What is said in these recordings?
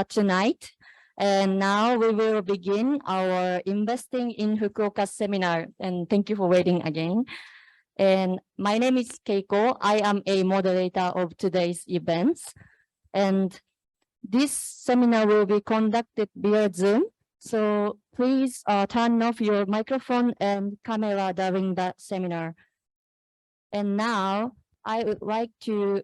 tonight. And now we will begin our Investing in Fukuoka seminar. And thank you for waiting again. And my name is Keiko. I am a moderator of today's events. And this seminar will be conducted via Zoom. So please turn off your microphone and camera during the seminar. And now I would like to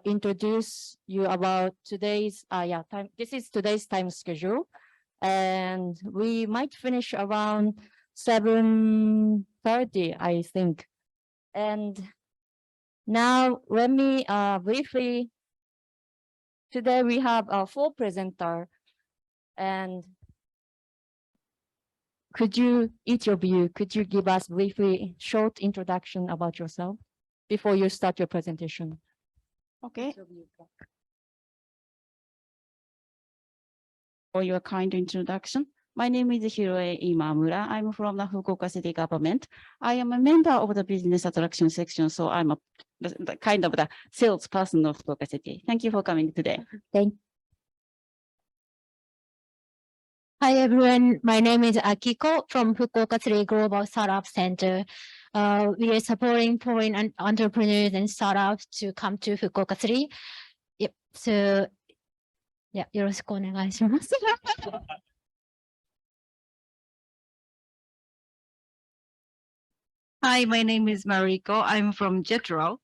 introduce you about today's time. This is today's time schedule, and we might finish around 7:30, I think. And now let me briefly. Today we have a full presenter, and each of you, could you give us briefly short introduction about yourself before you start your presentation? Okay. For your kind introduction. My name is Hiroe Imamura. I'm from the Fukuoka City Government. I am a member of the Business Attraction section, so I'm the kind of the salesperson of Fukuoka City. Thank you for coming today. Hi, everyone. My name is Akiko from Fukuoka City Global Startup Center. We are supporting foreign entrepreneurs and startups to come to Fukuoka City. Yep. So, yeah, よろしくお願いします。Hi, my name is Mariko. I'm from JETRO.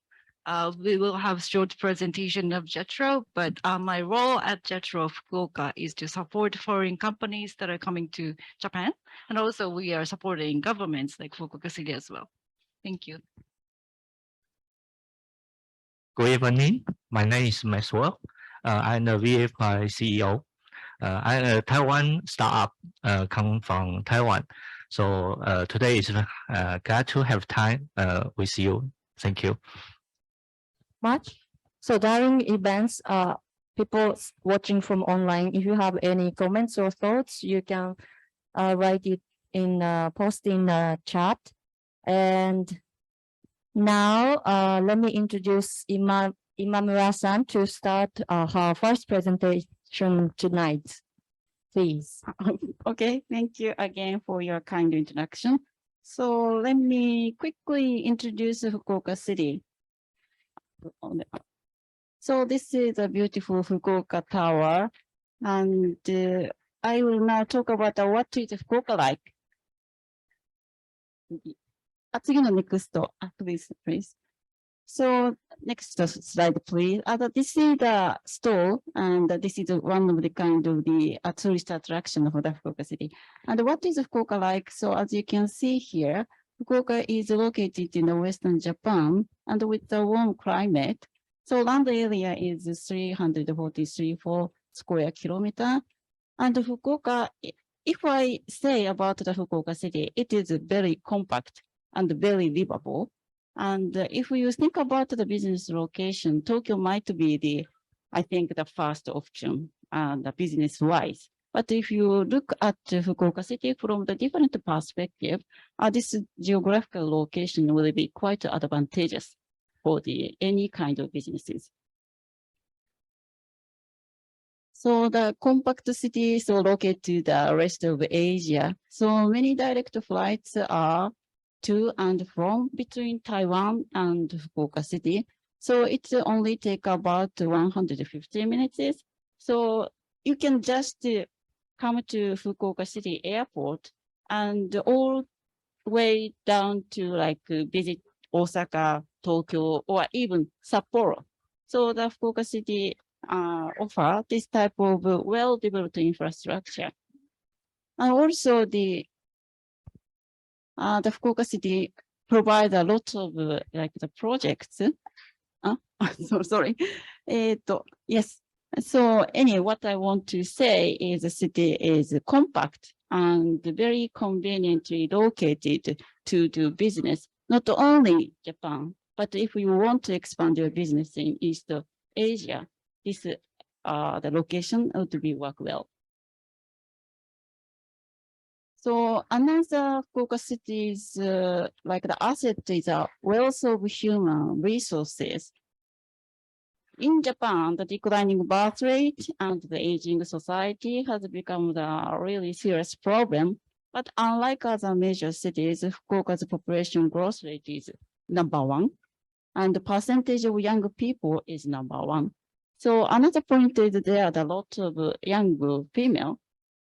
We will have short presentation of JETRO, but my role at JETRO Fukuoka is to support foreign companies that are coming to Japan. And also we are supporting governments like Fukuoka City as well. Thank you. Good evening. My name is Maxwell. I'm the VFI CEO. I'm a Taiwan startup come from Taiwan. So today is glad to have time with you. Thank you. Much. So during events, people watching from online, if you have any comments or thoughts, you can write it in post in the chat. And now let me introduce Imamura-san to start her first presentation tonight. Please. Okay, thank you again for your kind introduction. So let me quickly introduce Fukuoka City. So this is a beautiful Fukuoka Tower, and I will now talk about what is Fukuoka like. 次の next, please. So next slide, please. This is the store, and this is one of the kind of the tourist attraction for the Fukuoka City. And what is Fukuoka like? So as you can see here, Fukuoka is located in the Western Japan, and with the warm climate. So land area is 343 square kilometer. And Fukuoka, if I say about the Fukuoka City, it is very compact and very livable. And if you think about the business location, Tokyo might be I think the first option and business wise. But if you look at Fukuoka City from the different perspective, this geographical location will be quite advantageous for any kind of businesses. So the compact city is located to the rest of Asia. So many direct flights are to and from between Taiwan and Fukuoka City. So it only take about 150 minutes. So you can just come to Fukuoka City Airport and all way down to like visit Osaka, Tokyo, or even Sapporo. So the Fukuoka City offer this type of well-developed infrastructure. And also the Fukuoka City provide a lot of like the projects. So sorry. Yes. So anyway, what I want to say is the city is compact and very conveniently located to do business, not only Japan, but if you want to expand your business in East Asia, this the location would be work well. So another Fukuoka city's like the asset is a wealth of human resources. in Japan, the declining birth rate and the aging society has become the really serious problem. But unlike other major cities, Fukuoka's population growth rate is #1, and the percentage of young people is #1. So another point is there are a lot of young female.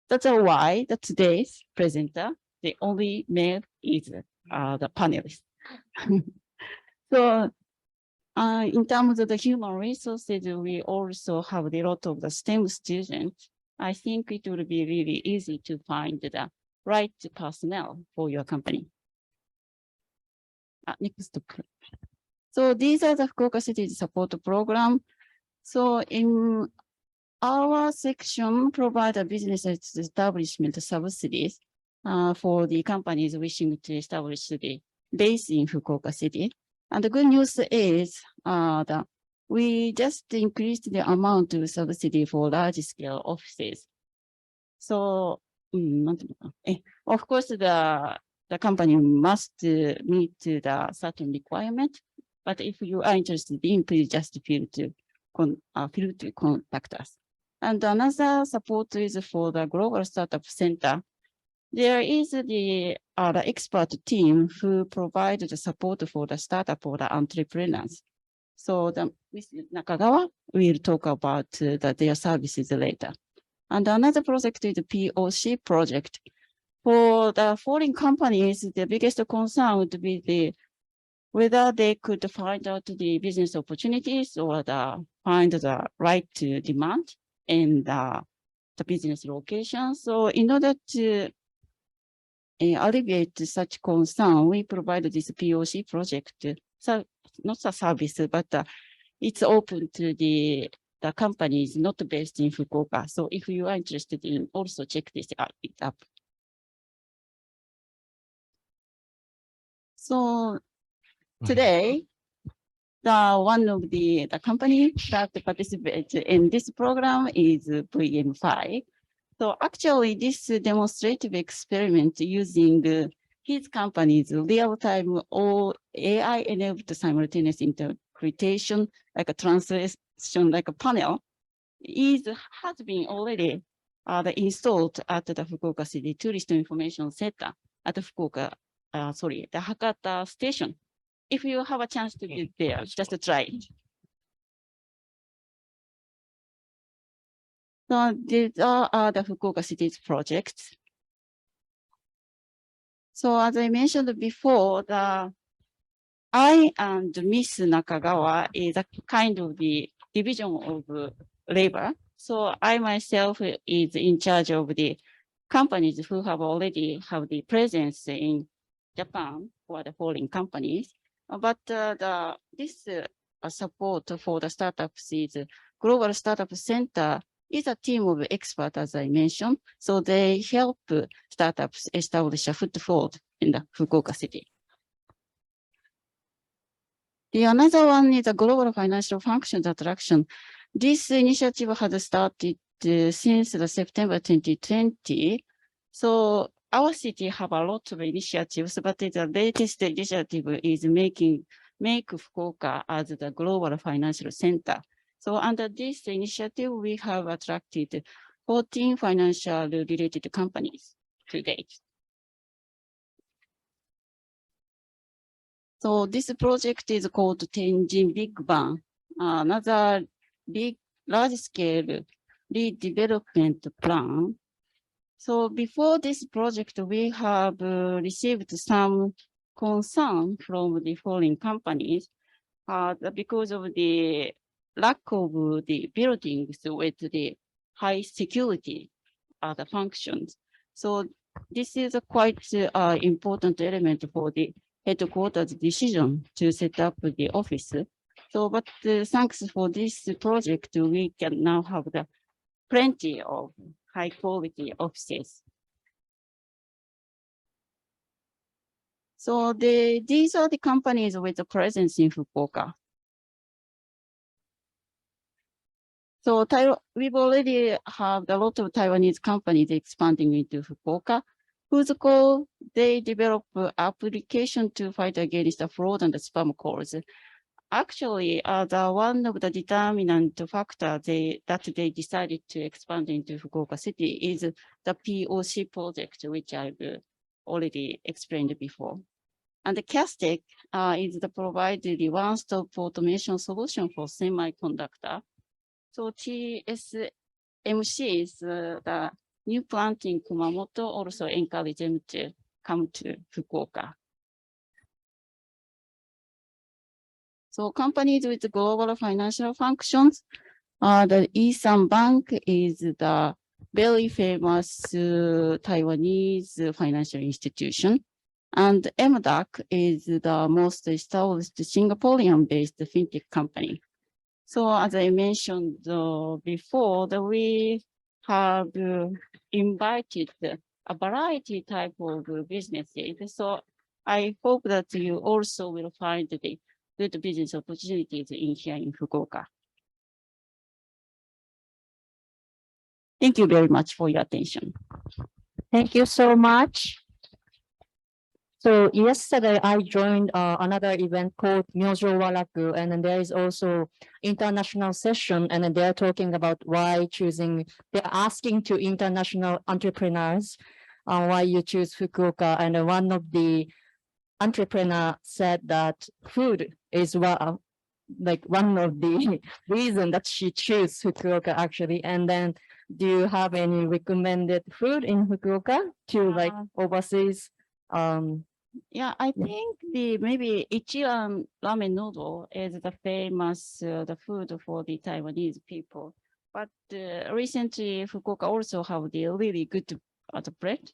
That's why today's presenter, the only male, is the panelist. So in terms of the human resources, we also have a lot of the STEM students. I think it will be really easy to find the right personnel for your company. Next. So these are the Fukuoka City's support program. So in our section, provide a business establishment subsidies for the companies wishing to establish the base in Fukuoka City. And the good news is that we just increased the amount of subsidy for large-scale offices. So, of course, the company must meet the certain requirement. But if you are interested in, please just feel to contact us. And another support is for the Global Startup Center. There is the expert team who provide the support for the startup or the entrepreneurs. So Ms. Nakagawa will talk about their services later. And another project is the POC project. For the foreign companies, the biggest concern would be whether they could find out the business opportunities or find the right demand and the business location. So in order to alleviate such concern, we provide this POC project, so not a service, but it's open to the companies not based in Fukuoka. So if you are interested in, also check this up. So today, one of the company that participates in this program is VM5. So actually, this demonstrative experiment using his company's real-time or AI-enabled simultaneous interpretation, like a translation, like a panel, has been already installed at the Fukuoka City Tourist Information Center at the the Hakata Station. If you have a chance to get there, just try it. So these are the Fukuoka City's projects. So as I mentioned before, I and Miss Nakagawa is a kind of the division of labor. So I myself is in charge of the companies who already have the presence in Japan for the foreign companies. But this support for the startups is Global Startup Center is a team of experts, as I mentioned. So they help startups establish a foothold in the Fukuoka City. The another one is a Global Financial Functions Attraction. This initiative has started since the September 2020. So our city have a lot of initiatives, but the latest initiative is make Fukuoka as the global financial center. So under this initiative, we have attracted 14 financial related companies to date. So this project is called Tenjin Big Bang, another large-scale redevelopment plan. So before this project, we have received some concern from the foreign companies because of the lack of the buildings with the high security the functions. So this is a quite important element for the headquarters decision to set up the office. So, but thanks for this project, we can now have plenty of high quality offices. So these are the companies with a presence in Fukuoka. So we've already have a lot of Taiwanese companies expanding into Fukuoka, whose goal they develop application to fight against the fraud and the spam calls. Actually, one of the determinant factor that they decided to expand into Fukuoka City is the POC project, which I've already explained before. And the CASTEC is the provided the one-stop automation solution for semiconductor. So TSMC is the new plant in Kumamoto also encourage them to come to Fukuoka. So companies with global financial functions, the Esan Bank is the very famous Taiwanese financial institution. And MDAC is the most established Singaporean-based fintech company. So as I mentioned before, that we have invited a variety type of businesses. So I hope that you also will find the good business opportunities in here in Fukuoka. Thank you very much for your attention. Thank you so much. So yesterday I joined another event called Myojo Waraku, and then there is also international session, and then they're talking about they're asking to international entrepreneurs why you choose Fukuoka, and one of the entrepreneur said that food is like one of the reason that she chose Fukuoka actually. And then do you have any recommended food in Fukuoka to like overseas? Yeah, I think maybe Ichiran ramen noodle is the famous the food for the Taiwanese people. But recently, Fukuoka also have the really good the bread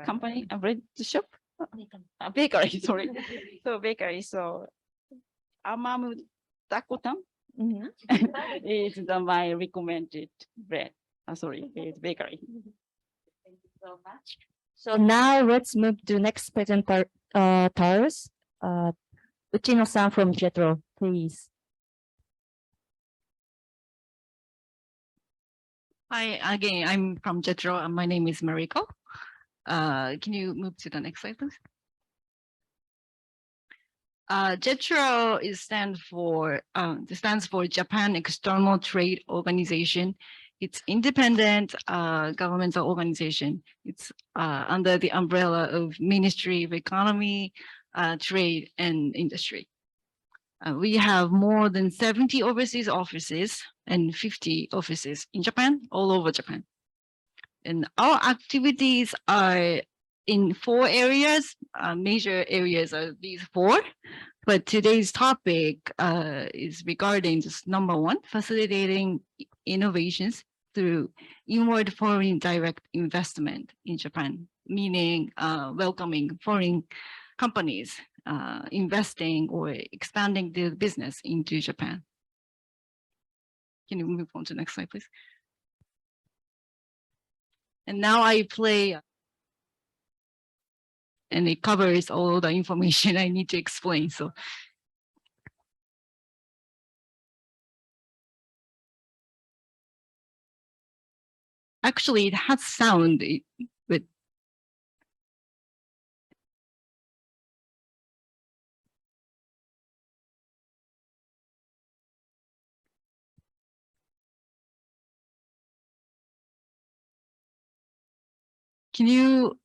company, a bread shop, a bakery. Sorry, so bakery. So Amamu Dakotan is my recommended bread. Sorry, bakery. Thank you so much. So now let's move to next presenter, Uchino-san from Jetro, please. Hi, again, I'm from Jetro and my name is Mariko. Can you move to the next slide, please? JETRO stands for Japan External Trade Organization. It's independent governmental organization. It's under the umbrella of Ministry of Economy, Trade and Industry. We have more than 70 overseas offices and 50 offices in Japan, all over Japan. And our activities are in 4 areas. Major areas are these 4. But today's topic is regarding just number 1, facilitating innovations through inward foreign direct investment in Japan, meaning welcoming foreign companies investing or expanding their business into Japan. Can you move on to the next slide, please? And now I play, and it covers all the information I need to explain. So actually it has sound, but can you,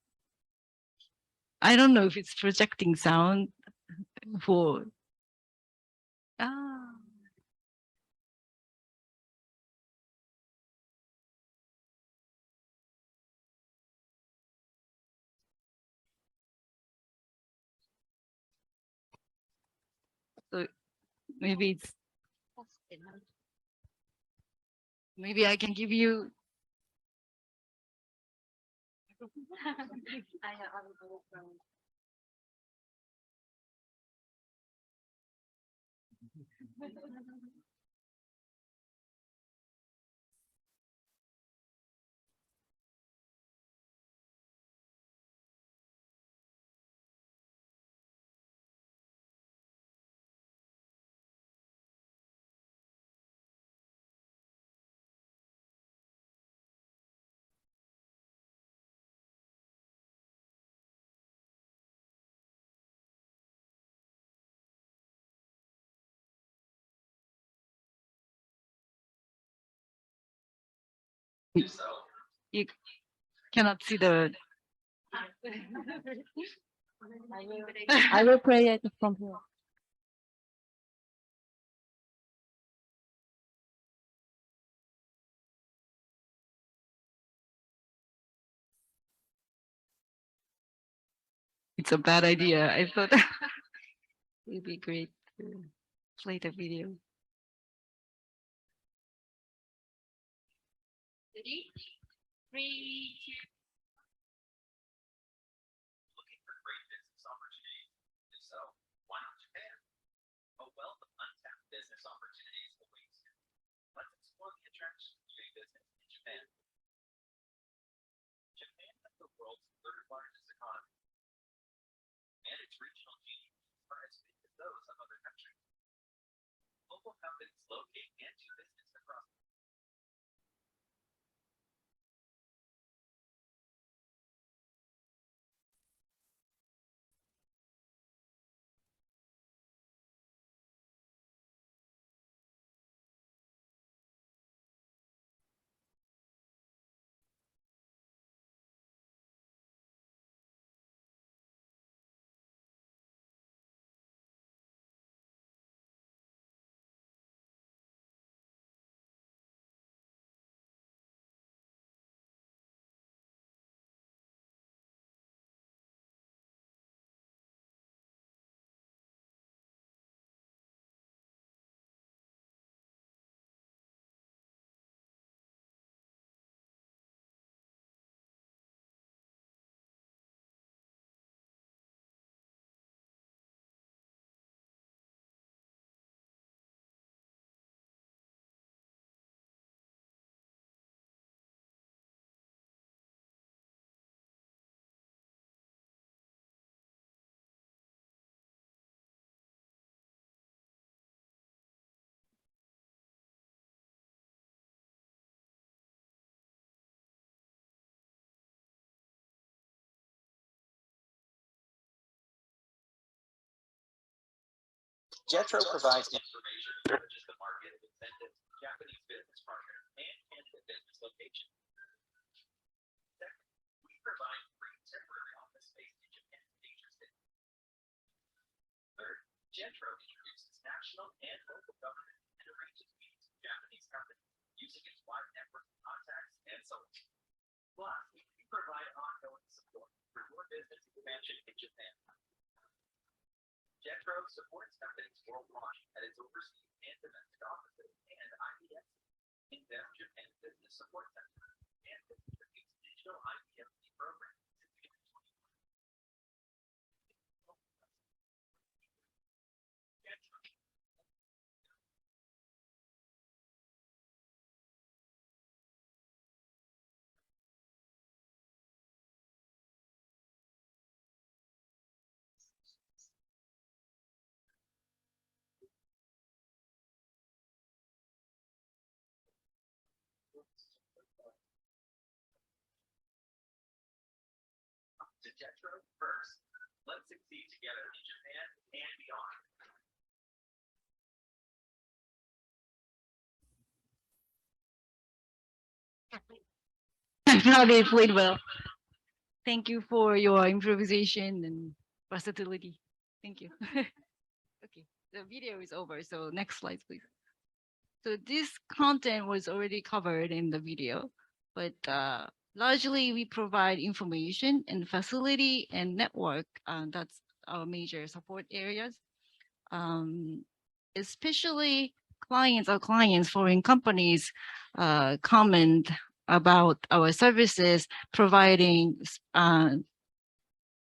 I don't know if it's projecting sound for, so maybe it's, maybe I can give you. You cannot see the. I will play it from here. It's a bad idea. I thought it'd be great to play the video. Ready? 3, 2. Looking for great business opportunities? If so, why not Japan? A wealth of untapped business opportunities awaits you. Let's explore the attractions of doing business in Japan. Japan is the world's third largest economy, and its regional GDPs are as big as those of other countries. Local companies locate and do business across the Jetro provides information such as the market, incentives, Japanese business partners, and candidate business locations. Second, we provide free temporary office space in Japan's major cities. Third, Jetro introduces national and local government and arranges meetings with Japanese companies using its wide network of contacts and so on. Plus, we provide ongoing support for your business expansion in Japan. Jetro supports companies worldwide at its overseas and domestic offices and IBS, in-depth Japan Business Support Center, and contributes digital IBFC programs since 2021. Jetro. To Jetro first. Let's succeed together in Japan and beyond. Now they played well. Thank you for your improvisation and versatility. Thank you. Okay, the video is over. So next slide, please. So this content was already covered in the video, but largely we provide information and facility and network. That's our major support areas. Especially our clients, foreign companies, comment about our services, providing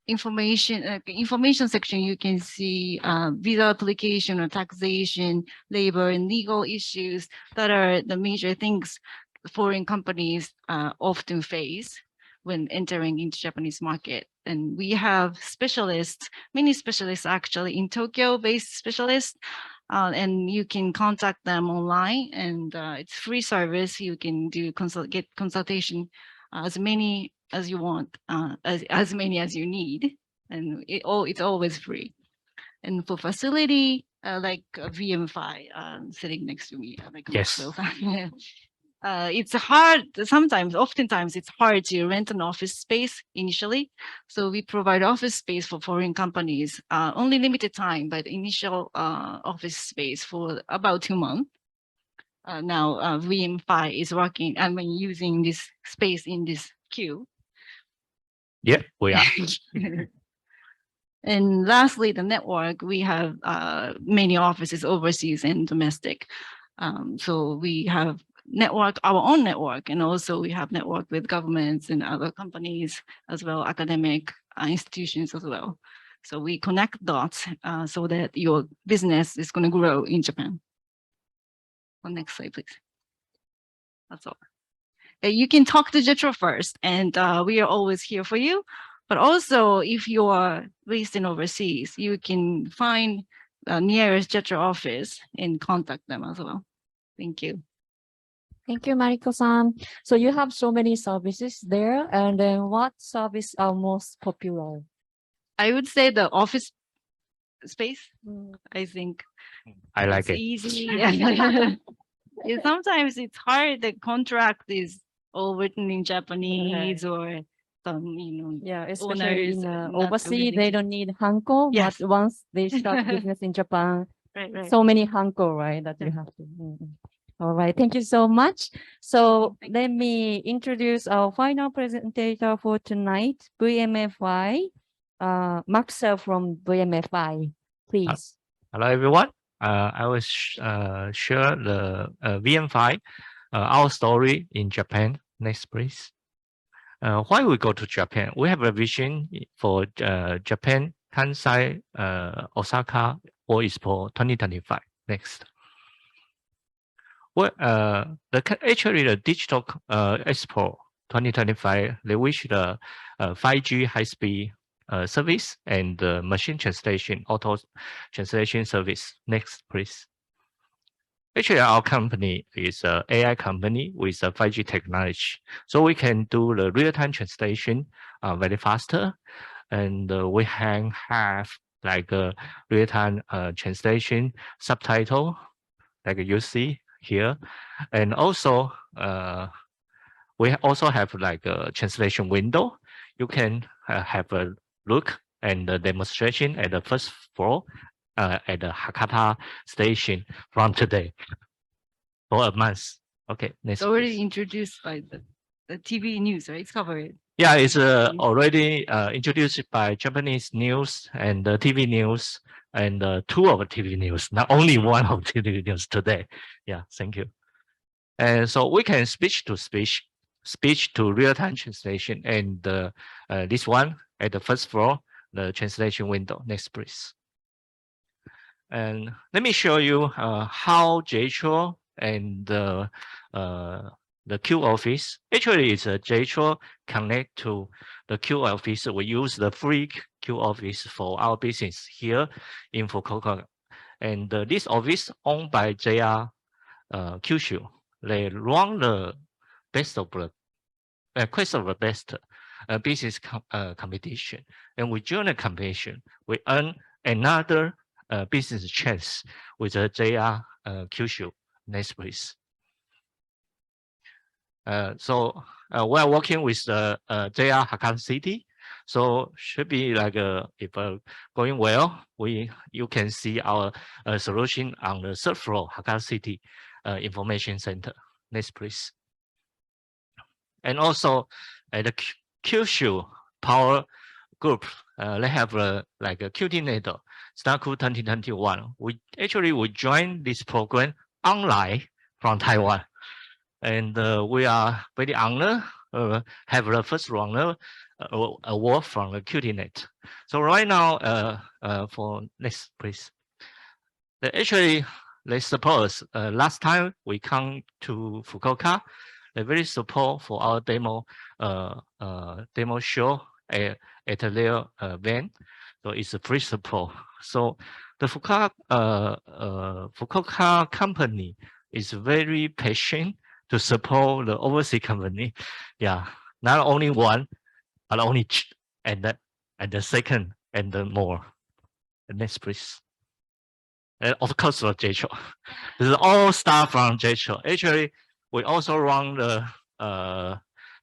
information section. You can see visa application or taxation, labor and legal issues that are the major things foreign companies often face when entering into Japanese market. And we have specialists, many specialists actually in Tokyo-based specialists, and you can contact them online, and it's free service. You can get consultation as many as you want, as many as you need, and it's always free. And for facility, like VM5 sitting next to me, like Yes. It's hard sometimes, oftentimes it's hard to rent an office space initially. So we provide office space for foreign companies, only limited time, but initial office space for about 2 months. Now VM5 is working, I mean, using this space in this queue. Yeah, we are. And lastly, the network, we have many offices overseas and domestic. So we have network, our own network, and also we have network with governments and other companies as well, academic institutions as well. So we connect dots so that your business is going to grow in Japan. Next slide, please. That's all. You can talk to Jetro first, and we are always here for you. But also, if you are based in overseas, you can find the nearest Jetro office and contact them as well. Thank you. Thank you, Mariko-san. So you have so many services there, and then what service are most popular? I would say the office space. I think I like it's it. easy. Sometimes it's hard. The contract is all written in Japanese or some, Yeah, especially owners in not overseas, willing they to- don't need hanko, Yes. but once they start business in Japan, Right. so many hanko, right, that you Yeah. have to. All right, thank you so much. So let me introduce our final presenter for tonight, VMFI, Maxwell from VMFI, please. Hello, everyone. I will share the VM5, our story in Japan. Next, please. Why we go to Japan? We have a vision for Japan, Kansai, Osaka World Expo 2025. Next. Well, actually the digital Expo 2025, they wish the 5G high-speed service and machine translation, auto translation service. Next, please. Actually, our company is an AI company with a 5G technology. So we can do the real-time translation very faster. And we can have like a real-time translation subtitle, like you see here. And also, we also have like a translation window. You can have a look and the demonstration at the first floor at the Hakata Station from today for a month. Okay, next. It's already please. introduced by the TV news, right? It's covered. Yeah, it's already introduced by Japanese news and the TV news and 2 of the TV news, not only 1 of TV news today. Yeah, thank you. And so we can speech to real-time translation, and this one at the first floor, the translation window. Next, please. And let me show you how JTRO and the Q office. Actually, it's a JTRO connect to the Q office. We use the free Q office for our business here in Fukuoka. And this office owned by JR Kyushu. They run the best of the quest of the best business competition. And we join the competition. We earn another business chance with the JR Kyushu. Next, please. So we are working with the JR Hakata City. So should be like if going well, you can see our solution on the 3rd floor Hakata City Information Center. Next, please. And also at the Kyushu Power Group, they have like a QTNet Starku 2021. We joined this program online from Taiwan, and we are very honored have the first runner award from the QTNet. So right now, for next, please. Actually, they support us. Last time we come to Fukuoka, they very support for our demo show at their van. So it's a free support. So the Fukuoka company is very patient to support the overseas company. Yeah, not only one, but only and the second and the more. The next, please. And of course, JTRO. This is all staff from JTRO. Actually, we also run the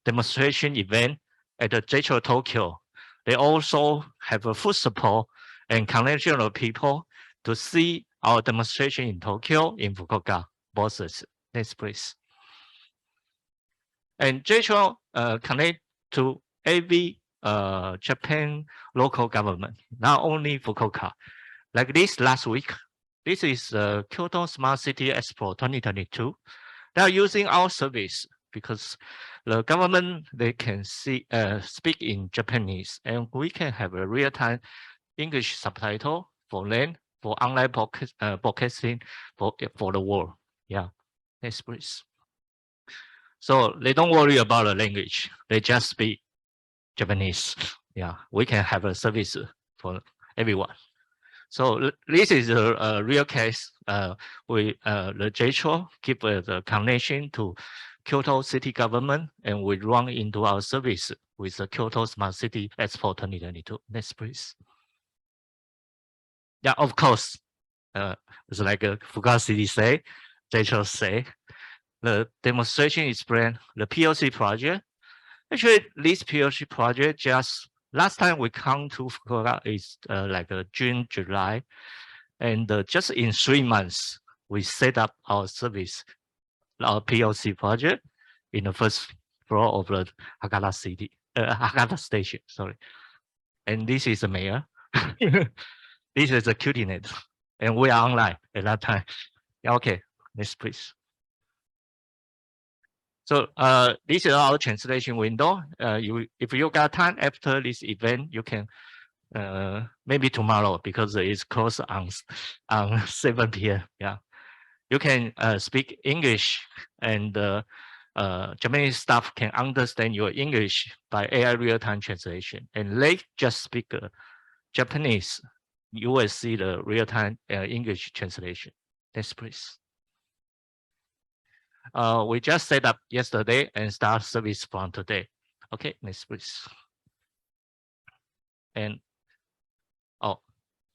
demonstration event at the JETRO Tokyo. They also have a full support and connection of people to see our demonstration in Tokyo, in Fukuoka, bosses. Next, please. And JETRO connect to every Japan local government, not only Fukuoka. Like this last week, this is Kyoto Smart City Expo 2022. They are using our service because the government, they can speak in Japanese, and we can have a real-time English subtitle for them, for online broadcasting for the world. Yeah, next please. So they don't worry about the language. They just speak Japanese. Yeah, we can have a service for everyone. So this is a real case. The JETRO give the connection to Kyoto city government, and we run into our service with the Kyoto Smart City Expo 2022. Next, please. Yeah, of course. It's like Fukuoka City say, JETRO say, the demonstration is planned, the POC project. Actually, this POC project just last time we come to Fukuoka is like June, July. And just in 3 months, we set up our service, our POC project in the first floor of the Hakata Station, sorry. And this is the mayor. This is the QTNet. And we are online at that time. Yeah, okay, next please. So this is our translation window. If you got time after this event, you can maybe tomorrow because it's closed on 7 p.m. Yeah, you can speak English, and Japanese staff can understand your English by AI real-time translation, and they just speak Japanese. You will see the real-time English translation. Next, please. We just set up yesterday and start service from today. Okay, next, please. And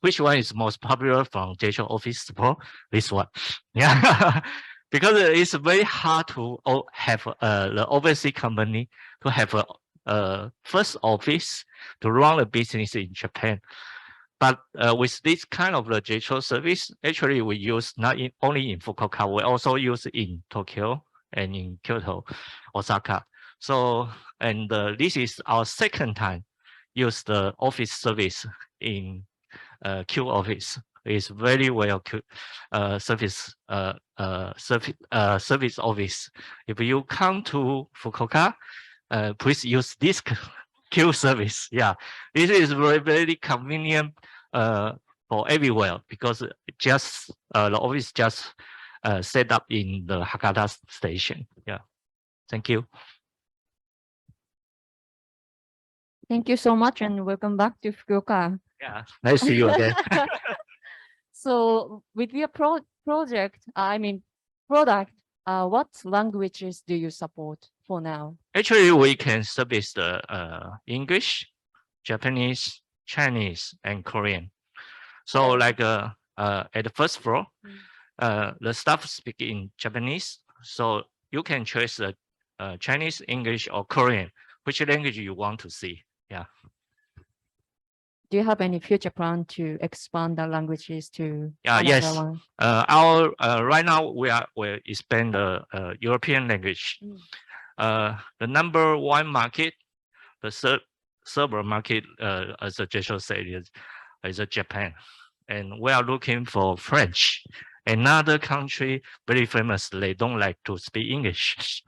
which one is most popular from JETRO office support? This one. Yeah, because it's very hard to have the overseas company to have a first office to run a business in Japan. But with this kind of the JETRO service, actually we use not only in Fukuoka, we also use in Tokyo and in Kyoto, Osaka. So, and this is our second time use the office service in Q office. Is very well service service office. If you come to Fukuoka, please use this Q service. Yeah, this is very convenient for everywhere because just the office just set up in the Hakata Station. Yeah, thank you. Thank you so much, and welcome back to Fukuoka. Yeah, nice to see you again. So with your product, what languages do you support for now? Actually, we can service the English, Japanese, Chinese, and Korean. So like at the first floor, the staff speak in Japanese. So you can choose the Chinese, English, or Korean, which language you want to see. Yeah. Do you have any future plan to expand the languages to yes. one? Our right now we expand the European language. The number one market, the server market, as the JETRO said, is Japan, and we are looking for French. Another country very famous, they don't like to speak English.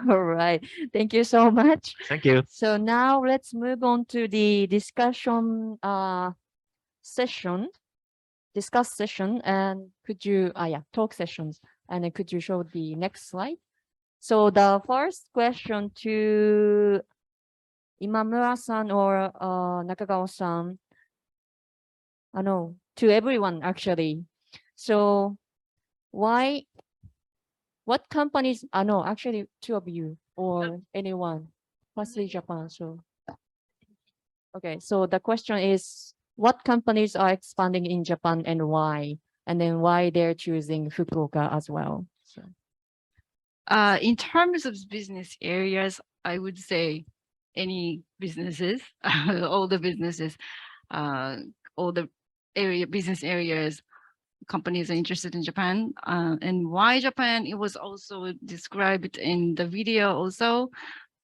All right, thank you so much. Thank you. So now let's move on to the discussion session, and could you, talk sessions, and then could you show the next slide? So the first question to Imamura-san or Nakagawa-san, to everyone actually. So what companies, actually two of you or anyone, mostly Japan. So, okay, so the question is, what companies are expanding in Japan and why? And then why they're choosing Fukuoka as well. So. In terms of business areas, I would say any businesses, all the businesses, all the business areas, companies are interested in Japan. And why Japan? It was also described in the video also.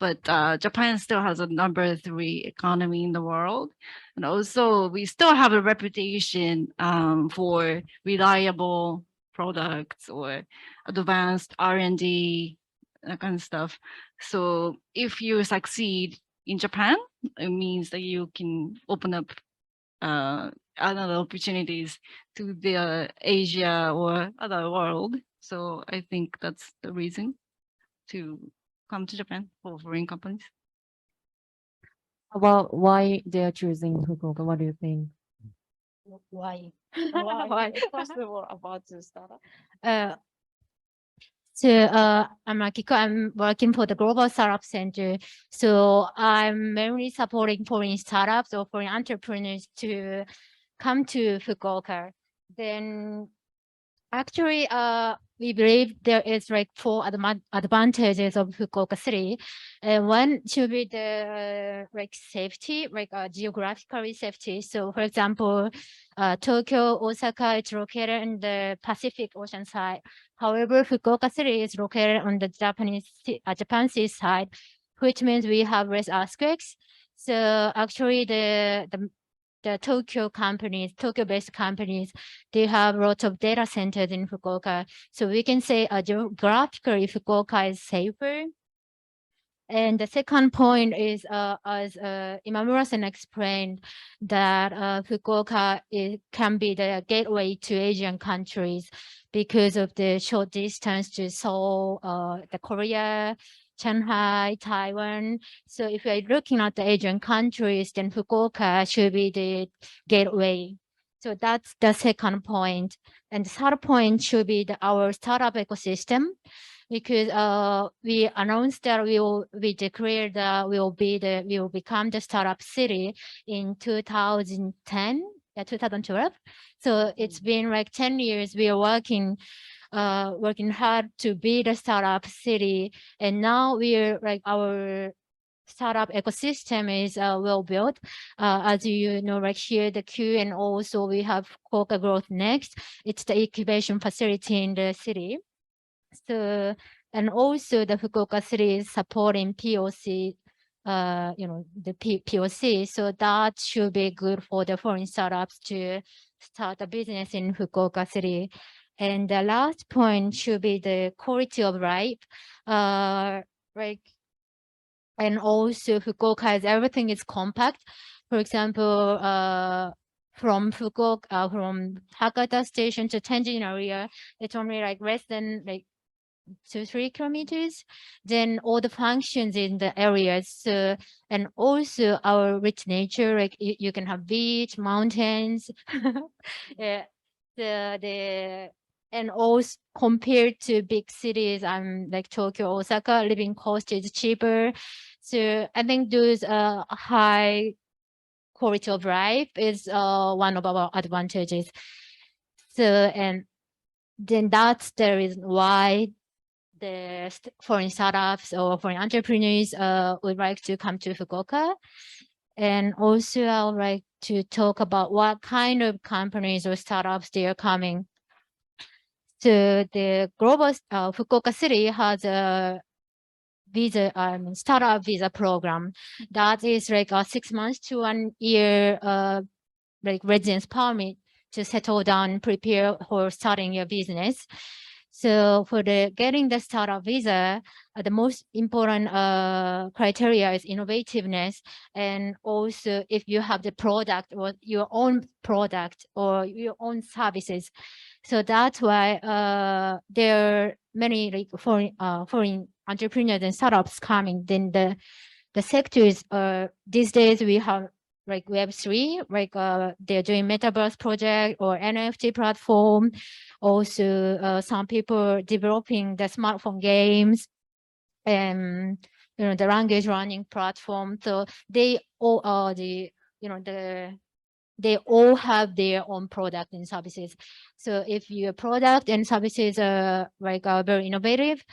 But Japan still has a #3 economy in the world. And also we still have a reputation for reliable products or advanced R&D, that kind of stuff. So if you succeed in Japan, it means that you can open up other opportunities to the Asia or other world. So I think that's the reason to come to Japan for foreign companies. About why they are choosing Fukuoka? What do you think? Why? Why? First of all, about the startup. I'm Akiko. I'm working for the Global Startup Center. So I'm mainly supporting foreign startups or foreign entrepreneurs to come to Fukuoka. Then actually, we believe there is like 4 advantages of Fukuoka City. One should be the like safety, like geographically safety. So for example, Tokyo, Osaka is located in the Pacific Ocean side. However, Fukuoka City is located on the Japan sea side, which means we have less earthquakes. So actually the Tokyo companies, Tokyo-based companies, they have lots of data centers in Fukuoka. So we can say geographically Fukuoka is safer. And the second point is, as Imamura-san explained, that Fukuoka can be the gateway to Asian countries because of the short distance to Seoul, the Korea, Shanghai, Taiwan. So if you're looking at the Asian countries, then Fukuoka should be the gateway. So that's the second point. And the third point should be our startup ecosystem, because we announced that we declared that we will become the startup city in 2010, 2012. So it's been like 10 years. We are working hard to be the startup city, and now we're like our startup ecosystem is well built. As you know, right here, the Q, and also we have Fukuoka Growth Next. It's the incubation facility in the city. So, and also the Fukuoka City is supporting POC, the POC. So that should be good for the foreign startups to start a business in Fukuoka City. And the last point should be the quality of life. And also Fukuoka has everything is compact. For example, from Fukuoka, from Hakata Station to Tenjin area, it's only like less than like 2-3 kilometers. Then all the functions in the areas, and also our rich nature, like you can have beach, mountains, yeah, and also compared to big cities, like Tokyo, Osaka, living cost is cheaper. So I think those high quality of life is one of our advantages. So, and then that's the reason why the foreign startups or foreign entrepreneurs would like to come to Fukuoka. And also I would like to talk about what kind of companies or startups they are coming. So the global Fukuoka City has a visa, startup visa program that is like a 6 months to 1 year like residence permit to settle down, prepare for starting your business. So for getting the startup visa, the most important criteria is innovativeness, and also if you have the product or your own product or your own services. So that's why there are many like foreign entrepreneurs and startups coming. Then the sectors these days we have like Web3, like they're doing metaverse project or NFT platform. Also, some people developing the smartphone games and the language learning platform. So they all are they all have their own product and services. So if your product and services are like very innovative,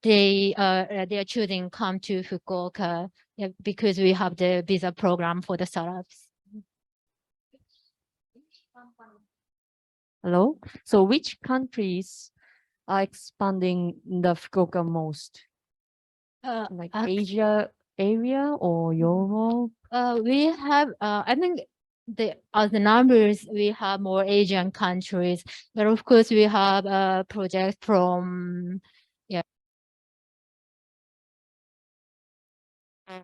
they are choosing come to Fukuoka, yeah, because we have the visa program for the startups. Hello. So which countries are expanding the Fukuoka most? Like Asia area or Europe? We have, I think the numbers, we have more Asian countries, but of course we have a project from, yeah.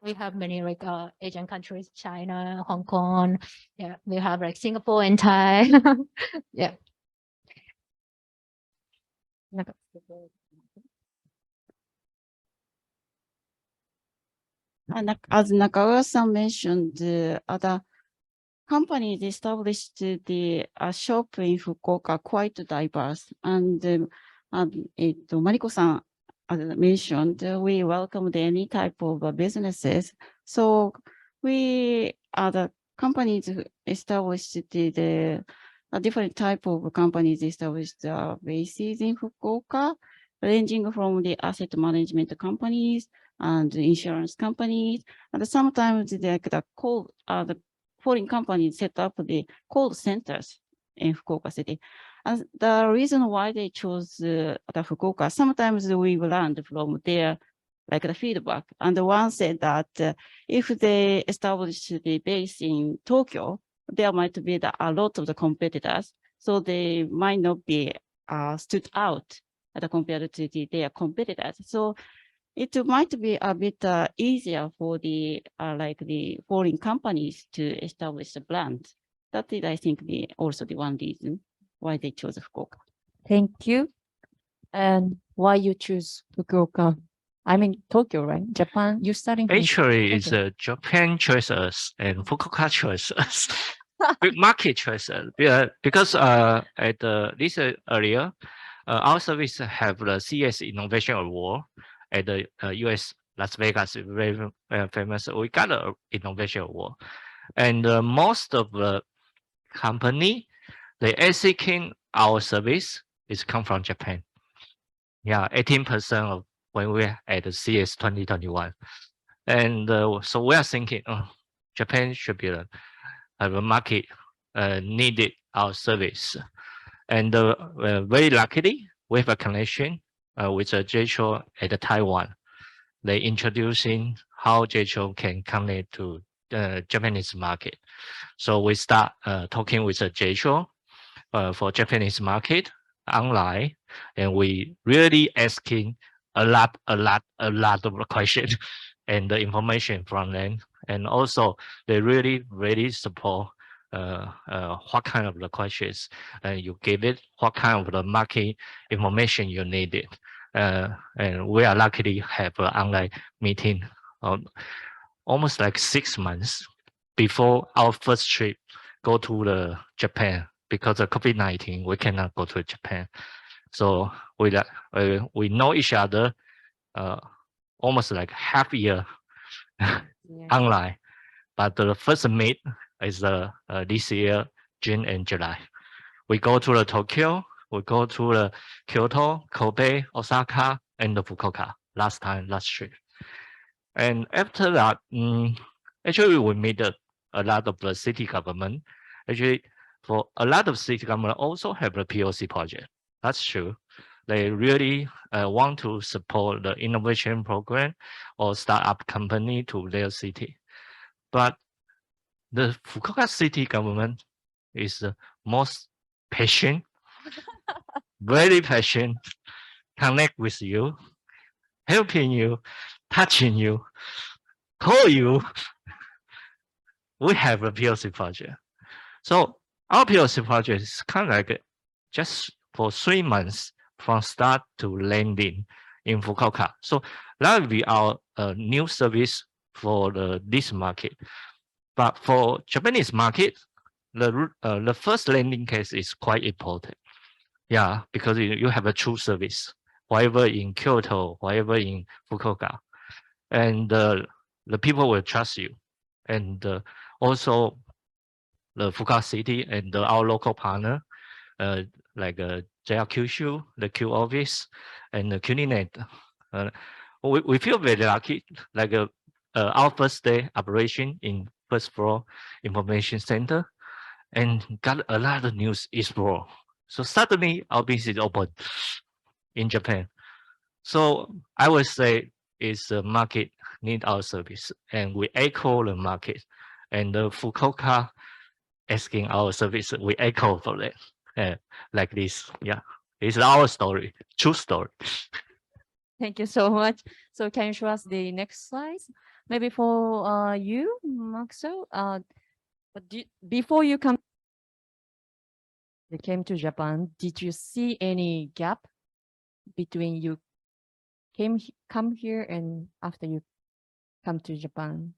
We have many like Asian countries, China, Hong Kong. Yeah, we have like Singapore and Thai. Yeah. And as Nakagawa-san mentioned, other companies established the shop in Fukuoka quite diverse. And Mariko-san mentioned, we welcomed any type of businesses. So we the companies established the different type of companies established bases in Fukuoka, ranging from the asset management companies and insurance companies, and sometimes the foreign companies set up the call centers in Fukuoka City. And the reason why they chose the Fukuoka, sometimes we learned from their like the feedback. And one said that if they establish the base in Tokyo, there might be a lot of the competitors, so they might not be stood out compared to their competitors. So it might be a bit easier for the like the foreign companies to establish a brand. That is, I think, also the one reason why they chose Fukuoka. Thank you. And why you choose Fukuoka? I mean Tokyo, right? Japan. You studying from Actually, it's Tokyo. Japan chose us and Fukuoka chose us. Big market chose us. Because at this earlier, our service have the CS Innovation Award at the US Las Vegas, very famous. We got an innovation award, and most of the company they asking our service is come from Japan. Yeah, 18% of when we at the CS 2021, and so we are thinking, Japan should be have a market needed our service, and very luckily we have a connection with a JTRO at Taiwan. They introducing how JTRO can connect to the Japanese market. So we start talking with a JTRO for Japanese market online, and we really asking a lot of questions and the information from them, and also they really support what kind of the questions you give it, what kind of the market information you needed, and we are lucky to have an online meeting almost like 6 months before our first trip go to the Japan. Because of COVID-19, we cannot go to Japan. So we know each other almost like half year online. But the first meet is this year, June and July. We go to the Tokyo, we go to the Kyoto, Kobe, Osaka, and the Fukuoka last trip. And after that, actually we meet a lot of the city government. Actually, for a lot of city government also have a POC project. That's true. They really want to support the innovation program or startup company to their city. But the Fukuoka city government is the most patient, very patient, connect with you, helping you, touching you, call you. We have a POC project. So our POC project is kind of like just for 3 months from start to landing in Fukuoka. So that will be our new service for this market. But for Japanese market, the first landing case is quite important. Yeah, because you have a true service, whatever in Kyoto, whatever in Fukuoka, and the people will trust you, and also the Fukuoka city and our local partner, like JR Kyushu, the Q office, and the QNet. We feel very lucky, like our first day operation in first floor information center, and got a lot of news explore. So suddenly our business open in Japan. So I would say is the market need our service, and we echo the market, and the Fukuoka asking our service, we echo for that, like this. Yeah, it's our story, true story. Thank you so much. So can you show us the next slides? Maybe for you, Maxo. But before you came to Japan, did you see any gap between you come here and after you come to Japan?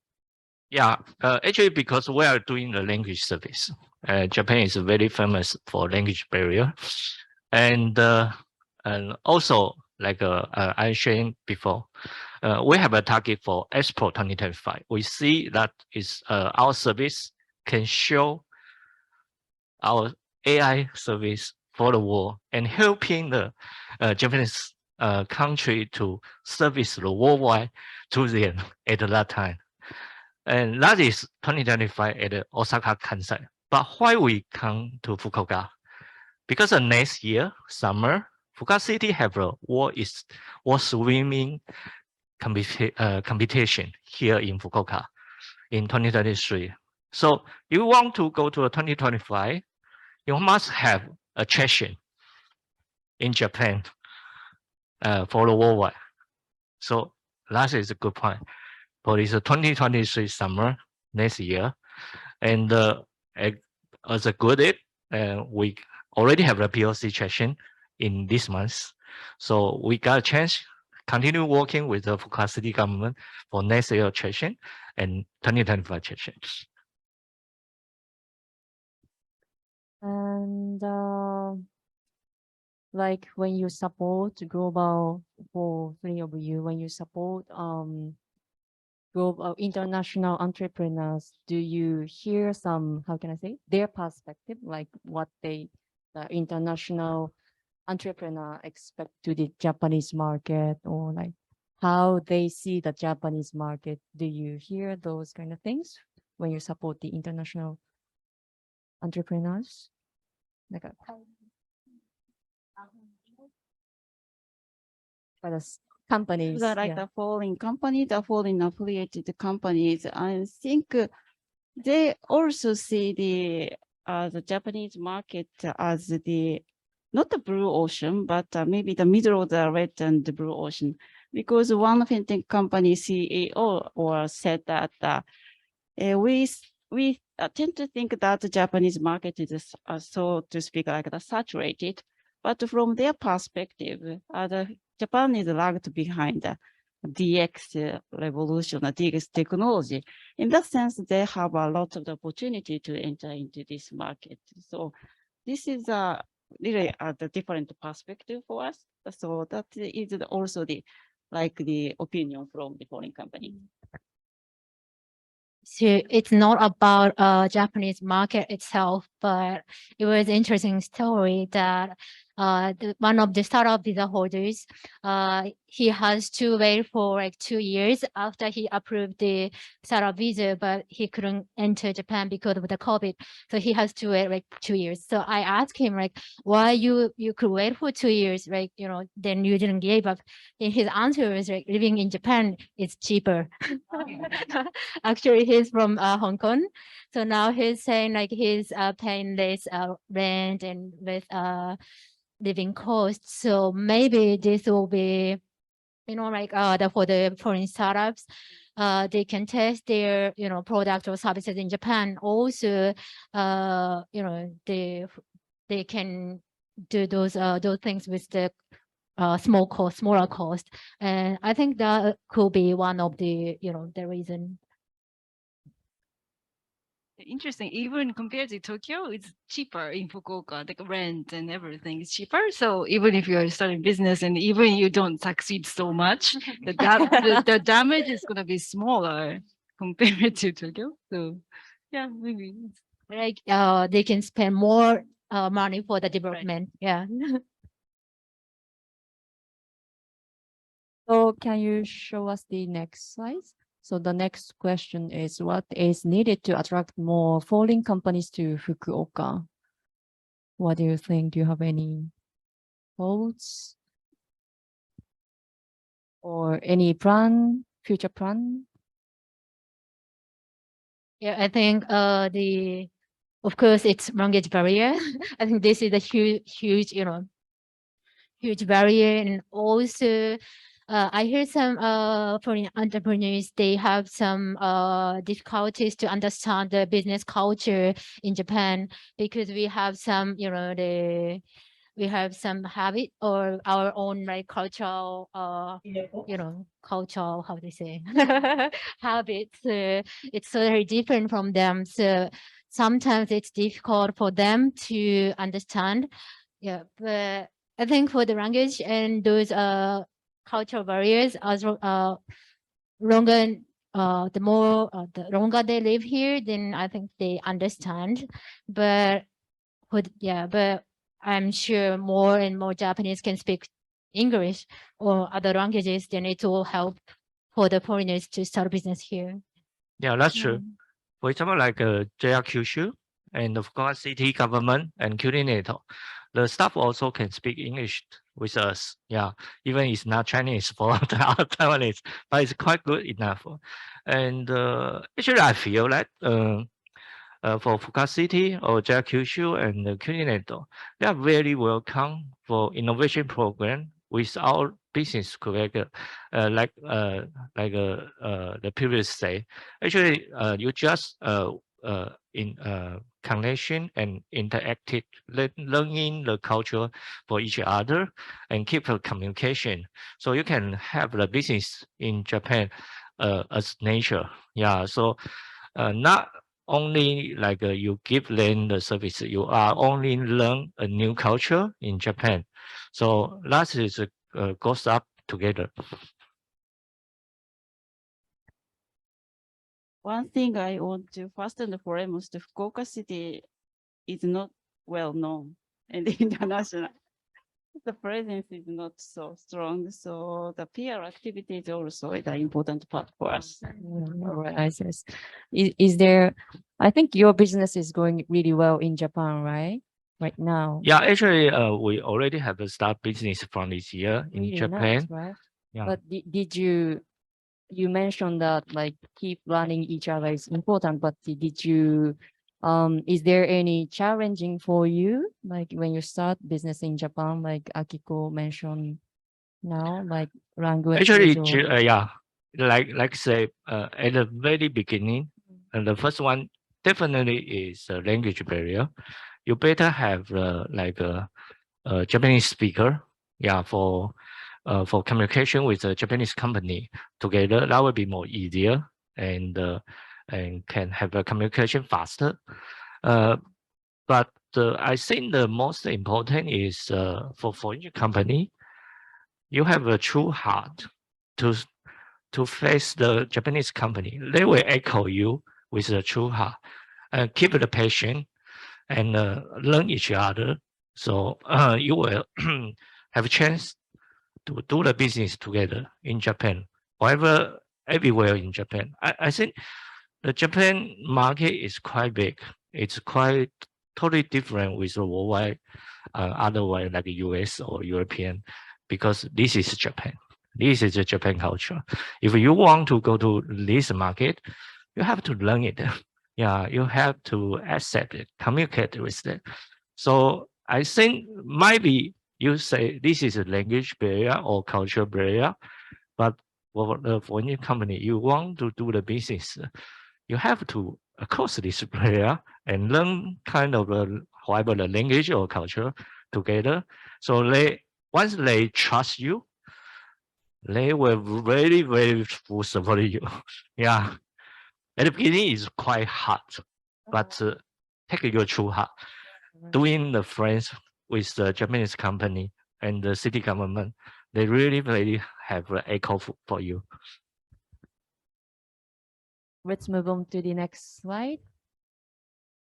Yeah, actually, because we are doing the language service, Japan is very famous for language barrier, and also like I shared before, we have a target for Expo 2025. We see that is our service can show our AI service for the world and helping the Japanese country to service the worldwide tourism at that time. And that is 2025 at Osaka, Kansai. But why we come to Fukuoka? Because the next year, summer, Fukuoka City have a world swimming competition here in Fukuoka in 2023. So if you want to go to 2025, you must have attraction in Japan for the worldwide. So that is a good point. For this 2023 summer next year, and as a good we already have a POC traction in this month, so we got a chance continue working with the Fukuoka City government for next year traction and 2025 traction. And like when you support global, for three of you, when you support global international entrepreneurs, do you hear some, how can I say, their perspective, like what the international entrepreneur expect to the Japanese market, or like how they see the Japanese market? Do you hear those kind of things when you support the international entrepreneurs? Like by the companies, Like the foreign companies, the foreign affiliated companies, I think they also see the Japanese market as not the blue ocean, but maybe the middle of the red and the blue ocean. Because one fintech company CEO said that we tend to think that the Japanese market is, so to speak, like saturated. But from their perspective, Japan is lagged behind the DX revolution, the DX technology. In that sense, they have a lot of the opportunity to enter into this market. So this is really the different perspective for us. So that is also the opinion from the foreign company. So it's not about Japanese market itself, but it was an interesting story that one of the startup visa holders, he has to wait for like 2 years after he approved the startup visa, but he couldn't enter Japan because of the COVID. So he has to wait like 2 years. So I asked him like, why you could wait for 2 years, right? You know, then you didn't give up. And his answer was like, living in Japan is cheaper. Actually, he's from Hong Kong. So now he's saying like he's paying less rent and with living costs. So maybe this will be, you know, like for the foreign startups, they can test their, you know, product or services in Japan. Also, you know, they can do those things with the smaller cost. And I think that could be one of the, you know, the reason. Interesting. Even compared to Tokyo, it's cheaper in Fukuoka. The rent and everything is cheaper. So even if you're starting business and even you don't succeed so much, the damage is going to be smaller compared to Tokyo. So yeah, maybe. Like they can spend more money for the development. Yeah. So can you show us the next slide? So the next question is, what is needed to attract more foreign companies to Fukuoka? What do you think? Do you have any thoughts or any plan, future plan? Yeah, I think of course it's language barrier. I think this is a huge, huge barrier. And also I hear some foreign entrepreneurs, they have some difficulties to understand the business culture in Japan, because we have some, we have some habit or our own like cultural cultural, how do you say, habits. It's very different from them, so sometimes it's difficult for them to understand. Yeah, but I think for the language and those cultural barriers, as longer the longer they live here, then I think they understand. But but I'm sure more and more Japanese can speak English or other languages, then it will help for the foreigners to start business here. Yeah, that's true. For example, like JR Kyushu and the Fukuoka city government and coordinator, the staff also can speak English with us. Yeah, even it's not Chinese for the other Taiwanese, but it's quite good enough. And actually, I feel that for Fukuoka City or JR Kyushu and the coordinator, they are very welcome for innovation program with our business together. The previous say, actually, you just in connection and interactive learning the culture for each other and keep a communication, so you can have the business in Japan as nature. Yeah, so not only like you give them the service, you are only learn a new culture in Japan. So that is goes up together. One thing I want to first and foremost, the Fukuoka city is not well known and international. The presence is not so strong, so the PR activity is also an important part for us. Right, I see. Is there, I think your business is going really well in Japan, right? Right now. Yeah, actually, we already have a start business from this year in Really Japan. nice, right? Yeah. But did you mentioned that like keep learning each other is important, but did you is there any challenging for you like when you start business in Japan, like Akiko mentioned now, like language? Actually, yeah, like say at the very beginning, and the first one definitely is a language barrier. You better have like a Japanese speaker, yeah, for communication with a Japanese company together. That would be more easier and can have a communication faster. But I think the most important is for each company, you have a true heart to face the Japanese company. They will echo you with a true heart and keep the passion and learn each other. So you will have a chance to do the business together in Japan, however, everywhere in Japan. I think the Japan market is quite big. It's quite totally different with the worldwide, otherwise like US or European, because this is Japan. This is the Japan culture. If you want to go to this market, you have to learn it. Yeah, you have to accept it, communicate with it. So I think maybe you say this is a language barrier or cultural barrier, but for the foreign company, you want to do the business, you have to cross this barrier and learn kind of however the language or culture together. So once they trust you, they will very full support you. Yeah, at the beginning it's quite hard, but take your true heart. Doing the friends with the Japanese company and the city government, they really have an echo for you. Let's move on to the next slide.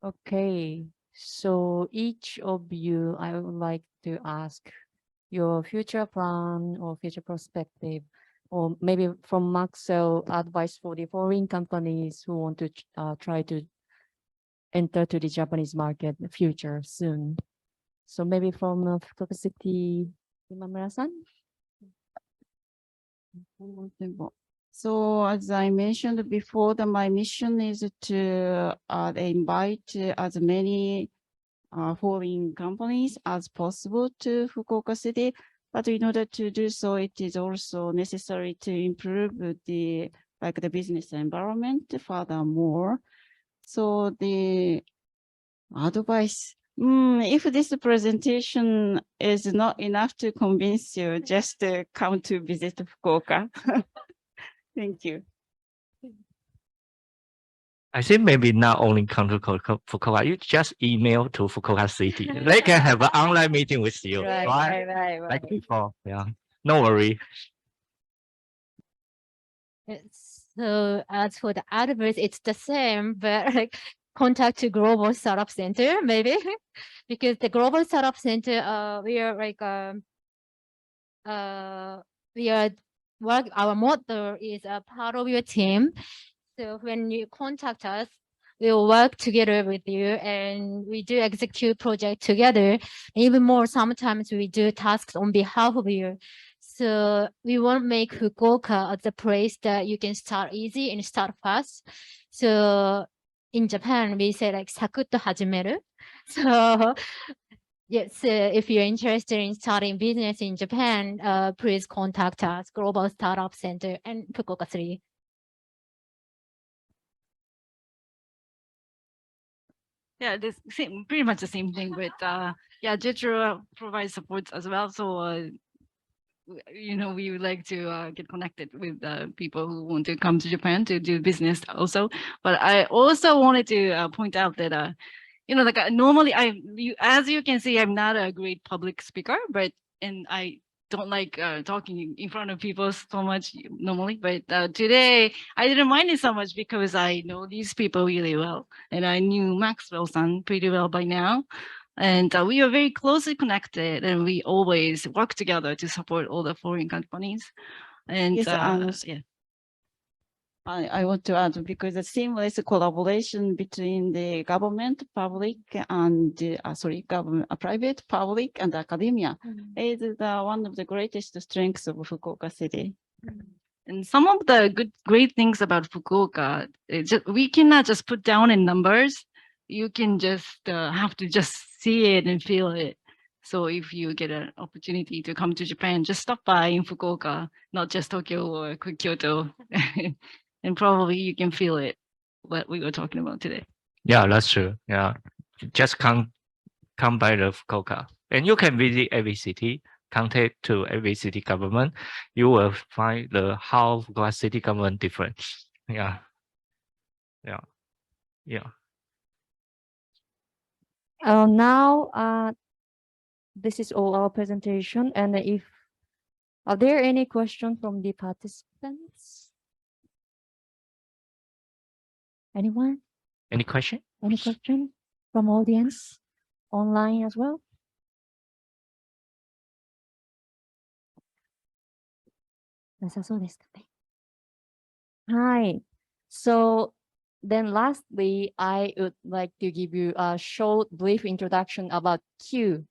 Okay, so each of you, I would like to ask your future plan or future perspective or maybe from Maxwell, advice for the foreign companies who want to try to enter to the Japanese market in the future soon. So maybe from Fukuoka City, Imamura-san? So as I mentioned before, my mission is to invite as many foreign companies as possible to Fukuoka City. But in order to do so, it is also necessary to improve the business environment furthermore. So the advice, if this presentation is not enough to convince you, just come to visit Fukuoka. Thank you. I think maybe not only come to Fukuoka, you just email to Fukuoka City. They can have an online meeting with you, right? Like before, yeah. No worry. So as for the advice, it's the same, but like contact to Global Startup Center, maybe, because the Global Startup Center, we are like, our motto is a part of your team. So when you contact us, we'll work together with you and we do execute project together. Even more, sometimes we do tasks on behalf of you. So we want to make Fukuoka the place that you can start easy and start fast. So in Japan, we say like sakutto hajimeru. So yes, if you're interested in starting business in Japan, please contact us, Global Startup Center and Fukuoka 3. Yeah, this same, pretty much the same thing. But yeah, Jetro provides supports as well. So we would like to get connected with people who want to come to Japan to do business also. But I also wanted to point out that normally as you can see, I'm not a great public speaker, and I don't like talking in front of people so much normally. But today I didn't mind it so much because I know these people really well, and I knew Maxwell-san pretty well by now. And we are very closely connected, and we always work together to support all the foreign companies. And Yes, yeah. I want to add, because the seamless collaboration between the government, public, and private, public, and academia is one of the greatest strengths of Fukuoka City. And some of the great things about Fukuoka, we cannot just put down in numbers. You can just have to just see it and feel it. So if you get an opportunity to come to Japan, just stop by in Fukuoka, not just Tokyo or Kyoto. And probably you can feel it, what we were talking about today. Yeah, that's true. Yeah, just come by the Fukuoka, and you can visit every city. Contact to every city government. You will find how Fukuoka city government different. Yeah. Now, this is all our presentation. And are there any questions from the participants? Anyone? Any question? Any question from audience online as well? Hi. So then lastly, I would like to give you a short, brief introduction about Q.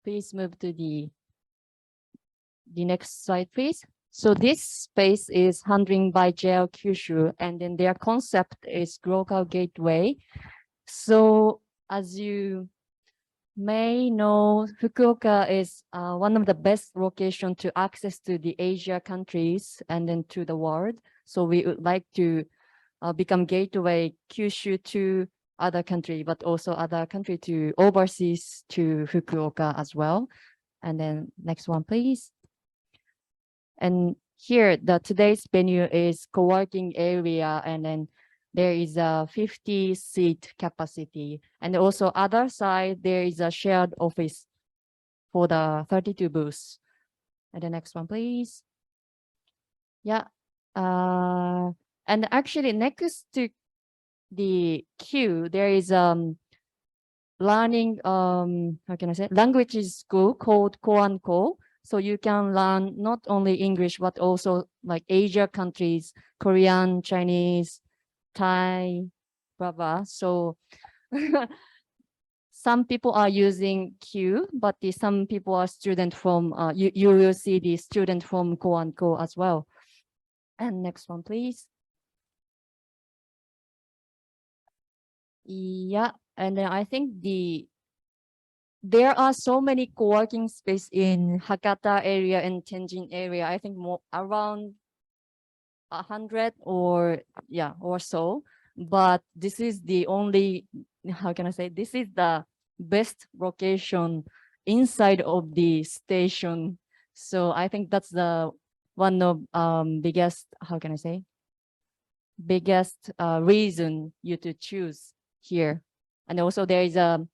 Please move to the next slide, please. So this space is handling by JR Kyushu, and then their concept is Global Gateway. So as you may know, Fukuoka is one of the best locations to access to the Asia countries and then to the world. So we would like to become gateway Kyushu to other country, but also other country to overseas to Fukuoka as well. And then next one, please. And here, today's venue is co-working area, and then there is a 50-seat capacity. And also other side, there is a shared office for the 32 booths. And the next one, please. Yeah. And actually next to the queue, there is learning, how can I say, languages school called Ko. So you can learn not only English, but also like Asia countries, Korean, Chinese, Thai, blah, blah. So some people are using Q, but some people are student from, you will see the student from Co and Co as well. And next one, please. Yeah, and then I think there are so many co-working space in Hakata area and Tenjin area. I think more around 100 or so. But this is the only, how can I say, this is the best location inside of the station. So I think that's the one of biggest, how can I say, biggest reason you to choose here. And also there is a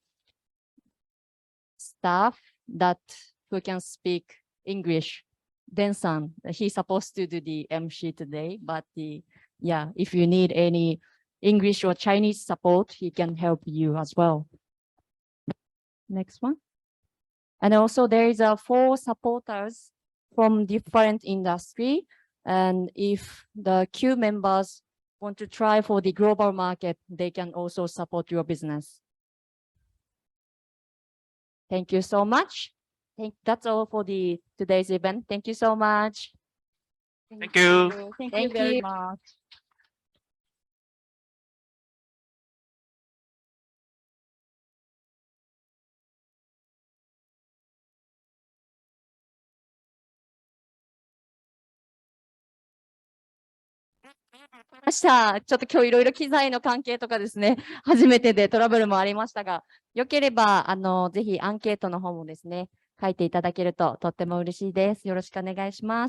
staff that who can speak English. Den-san, he's supposed to do the MC today, but if you need any English or Chinese support, he can help you as well. Next one. And also there is 4 supporters from different industry. And if the Q members want to try for the global market, they can also support your business. Thank you so much. That's all for today's event. Thank you so much. Thank you. Thank you Thank very you. much. ました。ちょっと今日いろいろ機材の関係とかですね、初めてでトラブルもありましたが、よければ、ぜひアンケートの方もですね、書いていただけるととっても嬉しいです。よろしくお願いします。